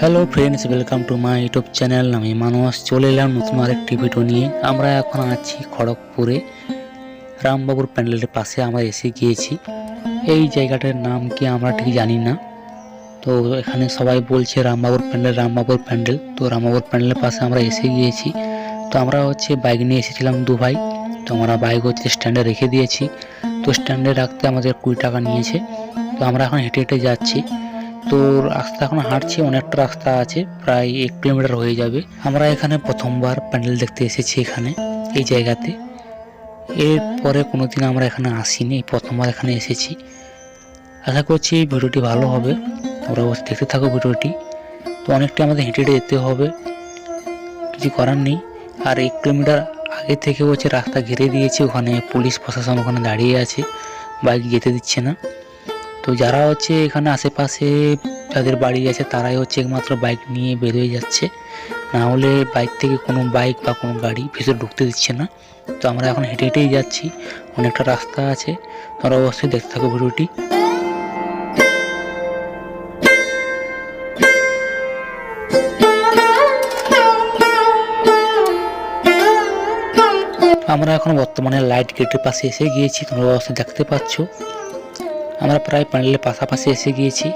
Hello friends, welcome to my YouTube channel. আমি মানুষ চলে এলাম নতুন আরেকটি ভিডিও নিয়ে। আমরা এখন আছি খড়গপুরে রামবাবুর প্যান্ডেলের পাশে আমরা এসে গিয়েছি। এই জায়গাটার নাম কি আমরা ঠিক জানি না, তো এখানে সবাই বলছে রামবাবুর প্যান্ডেল, রামবাবুর প্যান্ডেল। তো রামবাবুর প্যান্ডেলের পাশে আমরা এসে গিয়েছি। তো আমরা বাইক নিয়ে এসেছিলাম দু ভাই। তো আমরা বাইক স্ট্যান্ডে রেখে দিয়েছি। তো স্ট্যান্ডে রাখতে আমাদের 20 টাকা নিয়েছে। তো আমরা এখন হেঁটে হেঁটে যাচ্ছি। তো রাস্তা এখন হাঁটছি, অনেকটা রাস্তা আছে, প্রায় 1 কিলোমিটার হয়ে যাবে। আমরা এখানে প্রথমবার প্যান্ডেল দেখতে এসেছি, এখানে এই জায়গাতে। এরপরে কোনোদিন আমরা এখানে আসিনি, প্রথমবার এখানে এসেছি। আশা করছি এই ভিডিওটি ভালো হবে, তোমরা দেখতে থাকো ভিডিওটি। তো অনেকটা আমাদের হেঁটে হেঁটে যেতে হবে, কিছু করার নেই। আর 1 কিলোমিটার আগে থেকে রাস্তা ঘিরে দিয়েছে, ওখানে পুলিশ প্রশাসন ওখানে দাঁড়িয়ে আছে, বাইক যেতে দিচ্ছে না। তো যারা এখানে আশেপাশে যাদের বাড়ি আছে তারাই একমাত্র বাইক নিয়ে বেরিয়ে যাচ্ছে, না হলে বাইক থেকে কোনো বাইক বা কোনো গাড়ি ভিতরে ঢুকতে দিচ্ছে না। তো আমরা এখন হেঁটে হেঁটেই যাচ্ছি, অনেকটা রাস্তা আছে। তোমরা অবশ্যই দেখতে থাকো ভিডিওটি। আমরা এখন বর্তমানে লাইট গেটের পাশে এসে গিয়েছি, তোমরা অবশ্যই দেখতে পাচ্ছ। আমরা প্রায় প্যান্ডেলের পাশাপাশি এসে গিয়েছি।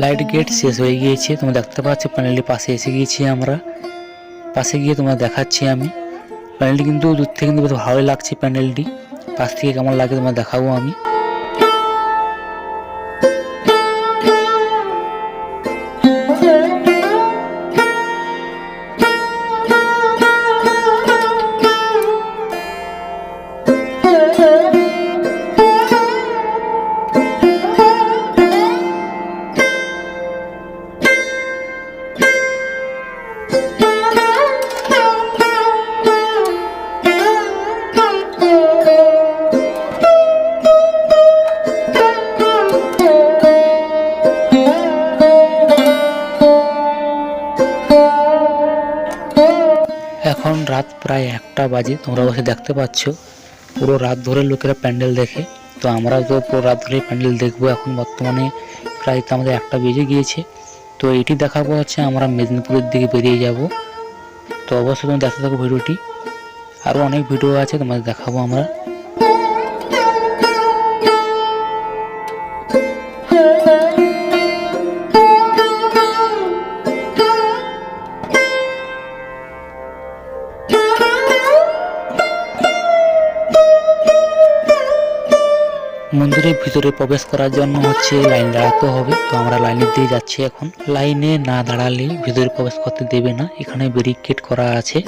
লাইট গেট শেষ হয়ে গিয়েছে, তোমরা দেখতে পাচ্ছ। প্যানেলটির পাশে এসে গিয়েছি আমরা, পাশে গিয়ে তোমরা দেখাচ্ছি আমি প্যানেলটি। কিন্তু দূর থেকে কিন্তু বেশ ভালোই লাগছে প্যানেলটি, পাশ থেকে কেমন লাগে তোমরা দেখাবো আমি। এখন রাত প্রায় 1টা বাজে, তোমরা অবশ্যই দেখতে পাচ্ছ। পুরো রাত ধরে লোকেরা প্যান্ডেল দেখে, তো আমরা তো পুরো রাত ধরে প্যান্ডেল দেখবো। এখন বর্তমানে প্রায় তো আমাদের 1টা বেজে গিয়েছে। তো এটি দেখার পর আমরা মেদিনীপুরের দিকে বেরিয়ে যাব। তো অবশ্যই তোমরা দেখতে থাকো ভিডিওটি, আরও অনেক ভিডিও আছে তোমাদের দেখাবো আমরা। মন্দিরের ভিতরে প্রবেশ করার জন্য লাইন দাঁড়াতে হবে। তো আমরা লাইনের দিয়ে যাচ্ছি এখন। লাইনে না দাঁড়ালে ভিতরে প্রবেশ করতে দেবে না, এখানে ব্যারিকেড করা আছে।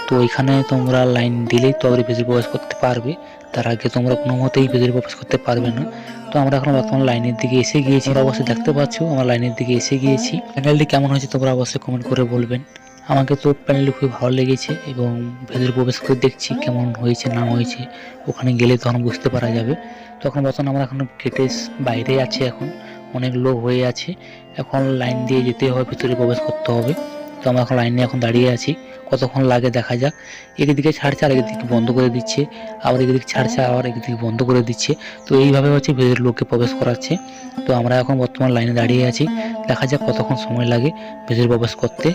তো এখানে তোমরা লাইন দিলেই তবে ভিতরে প্রবেশ করতে পারবে, তার আগে তোমরা কোনো মতেই ভিতরে প্রবেশ করতে পারবে না। তো আমরা এখন বর্তমানে লাইনের দিকে এসে গিয়েছি, অবশ্যই দেখতে পাচ্ছ আমরা লাইনের দিকে এসে গিয়েছি। প্যান্ডেলটি কেমন হয়েছে তোমরা অবশ্যই কমেন্ট করে বলবেন। আমাকে তো প্যান্ডেলটি খুবই ভালো লেগেছে এবং ভেতরে প্রবেশ করে দেখছি কেমন হয়েছে না হয়েছে, ওখানে গেলে তখন বুঝতে পারা যাবে। তখন বর্তমান আমরা এখন গেটে বাইরে আছি, এখন অনেক লোক হয়ে আছে, এখন লাইন দিয়ে যেতে হবে, ভিতরে প্রবেশ করতে হবে। তো আমরা এখন লাইনে এখন দাঁড়িয়ে আছি, কতক্ষণ লাগে দেখা যাক। একদিকে ছাড়ছে আর একদিকে বন্ধ করে দিচ্ছে, আবার একদিকে ছাড়ছে আবার একদিকে বন্ধ করে দিচ্ছে। তো এইভাবে হচ্ছে ভেতরে লোককে প্রবেশ করাচ্ছে। তো আমরা এখন বর্তমান লাইনে দাঁড়িয়ে আছি, দেখা যাক কতক্ষণ সময় লাগে ভেতরে প্রবেশ করতে।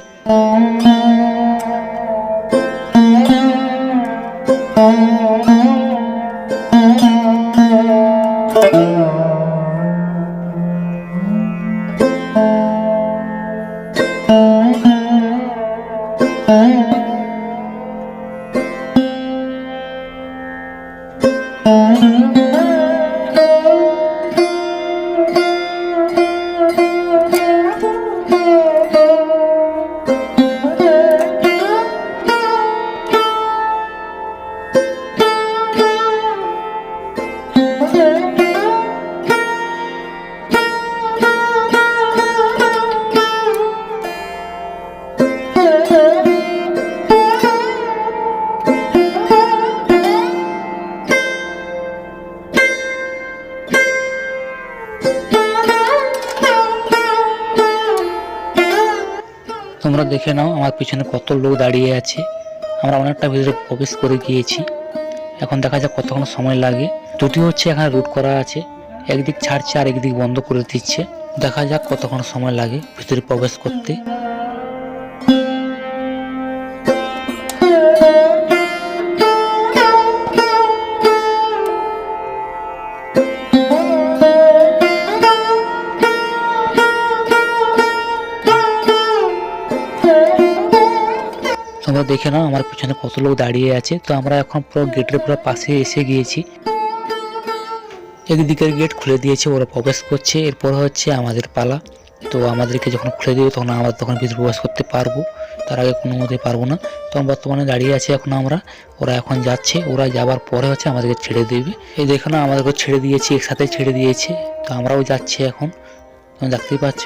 তোমরা দেখে নাও আমার পিছনে কত লোক দাঁড়িয়ে আছে। আমরা অনেকটা ভিতরে প্রবেশ করে গিয়েছি, এখন দেখা যাক কতক্ষণ সময় লাগে। দুটি হচ্ছে এখানে রুট করা আছে, একদিক ছাড়ছে আর একদিক বন্ধ করে দিচ্ছে। দেখা যাক কতক্ষণ সময় লাগে ভিতরে প্রবেশ করতে। তোমরা দেখে নাও আমার পিছনে কত লোক দাঁড়িয়ে আছে। তো আমরা এখন পুরো গেটের পুরো পাশে এসে গিয়েছি, একদিকের গেট খুলে দিয়েছে, ওরা প্রবেশ করছে, এরপর হচ্ছে আমাদের পালা। তো আমাদেরকে যখন খুলে দেবে তখন আমরা তখন ভিতরে প্রবেশ করতে পারবো, তার আগে কোনো মতে পারবো না। তো বর্তমানে দাঁড়িয়ে আছি এখন আমরা, ওরা এখন যাচ্ছে, ওরা যাবার পরে হচ্ছে আমাদেরকে ছেড়ে দেবে। এই দেখো না আমাদেরকে ছেড়ে দিয়েছে, একসাথে ছেড়ে দিয়েছে। তো আমরাও যাচ্ছি এখন, তোমরা দেখতেই পাচ্ছ।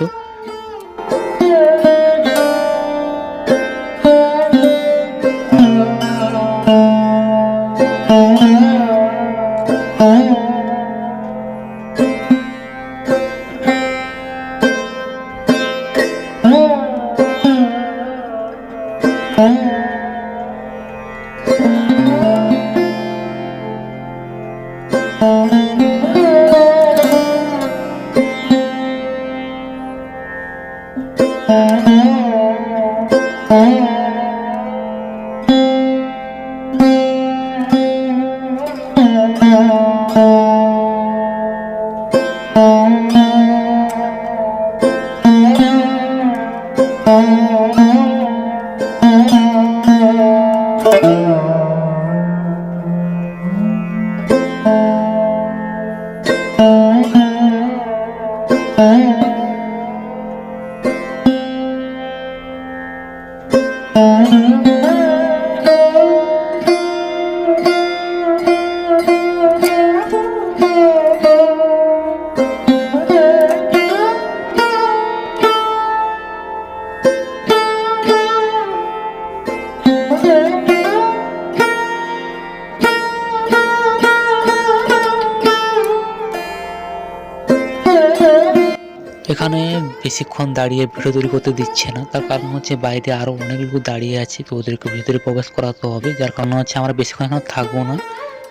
এখানে বেশিক্ষণ দাঁড়িয়ে ভিডিও তৈরি করতে দিচ্ছে না, তার কারণ হচ্ছে বাইরে আরো অনেক লোক দাঁড়িয়ে আছে, তো ওদেরকে ভিতরে প্রবেশ করাতে হবে, যার কারণ হচ্ছে আমরা বেশিক্ষণ এখানে থাকবো না,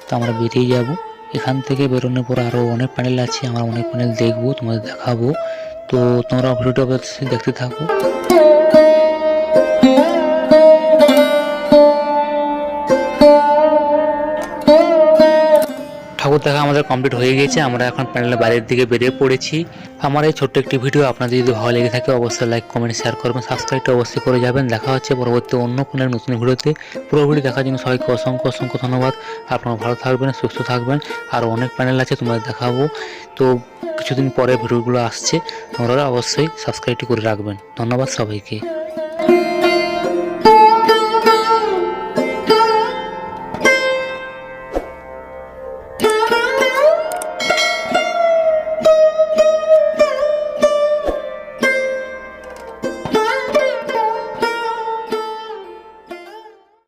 তো আমরা বেরিয়ে যাব। এখান থেকে বেরোনোর পর আরো অনেক প্যানেল আছে, আমরা অনেক প্যানেল দেখবো, তোমাদের দেখাবো। তো তোমরা ভিডিওটা দেখতে থাকো। ঠাকুর দেখা আমাদের কমপ্লিট হয়ে গেছে, আমরা এখন প্যানেলের বাইরের দিকে বেরিয়ে পড়েছি। আমার এই ছোট্ট একটি ভিডিও আপনাদের যদি ভালো লেগে থাকে অবশ্যই লাইক কমেন্ট শেয়ার করবেন, সাবস্ক্রাইবটা অবশ্যই করে যাবেন। দেখা হচ্ছে পরবর্তী অন্য কোনো নতুন ভিডিওতে। পুরো ভিডিও দেখার জন্য সবাইকে অসংখ্য অসংখ্য ধন্যবাদ। আপনারা ভালো থাকবেন, সুস্থ থাকবেন। আর অনেক প্যানেল আছে তোমাদের দেখাবো, তো কিছুদিন পরে ভিডিওগুলো আসছে, তোমরা অবশ্যই সাবস্ক্রাইবটি করে রাখবেন। ধন্যবাদ সবাইকে।